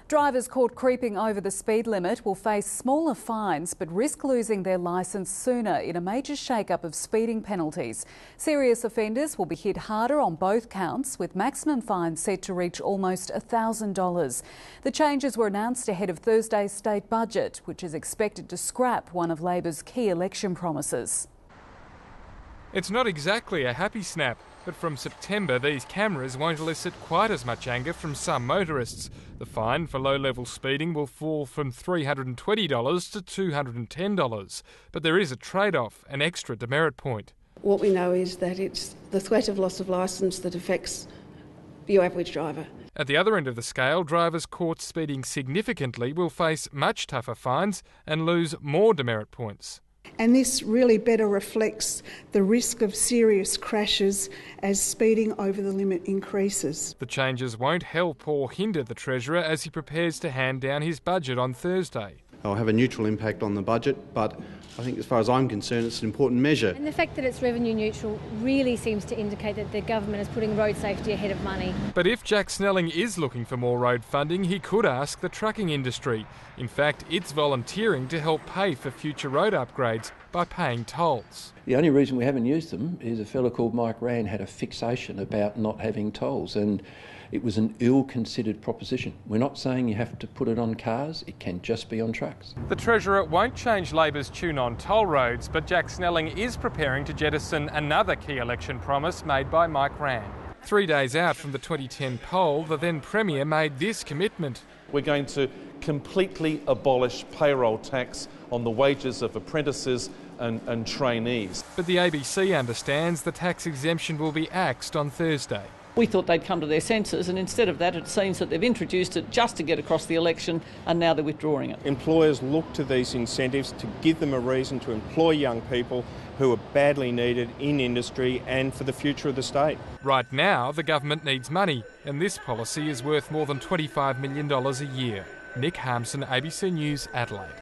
Drivers caught creeping over the speed limit will face smaller fines but risk losing their licence sooner in a major shake-up of speeding penalties. Serious offenders will be hit harder on both counts, with maximum fines set to reach almost $1,000. The changes were announced ahead of Thursday's state budget, which is expected to scrap one of Labor's key election promises. It's not exactly a happy snap, but from September these cameras won't elicit quite as much anger from some motorists. The fine for low-level speeding will fall from $320 to $210, but there is a trade-off, an extra demerit point. What we know is that it's the threat of loss of licence that affects your average driver. At the other end of the scale, drivers caught speeding significantly will face much tougher fines and lose more demerit points. And this really better reflects the risk of serious crashes as speeding over the limit increases. The changes won't help or hinder the Treasurer as he prepares to hand down his budget on Thursday. It'll have a neutral impact on the budget, but I think as far as I'm concerned it's an important measure. And the fact that it's revenue neutral really seems to indicate that the government is putting road safety ahead of money. But if Jack Snelling is looking for more road funding, he could ask the trucking industry. In fact, it's volunteering to help pay for future road upgrades by paying tolls. The only reason we haven't used them is a fellow called Mike Rann had a fixation about not having tolls, and it was an ill-considered proposition. We're not saying you have to put it on cars, it can just be on trucks. The Treasurer won't change Labor's tune on toll roads, but Jack Snelling is preparing to jettison another key election promise made by Mike Rann. 3 days out from the 2010 poll, the then Premier made this commitment. We're going to completely abolish payroll tax on the wages of apprentices and trainees. But the ABC understands the tax exemption will be axed on Thursday. We thought they'd come to their senses, and instead of that it seems that they've introduced it just to get across the election, and now they're withdrawing it. Employers look to these incentives to give them a reason to employ young people who are badly needed in industry and for the future of the state. Right now, the government needs money, and this policy is worth more than $25 million a year. Nick Harmson, ABC News, Adelaide.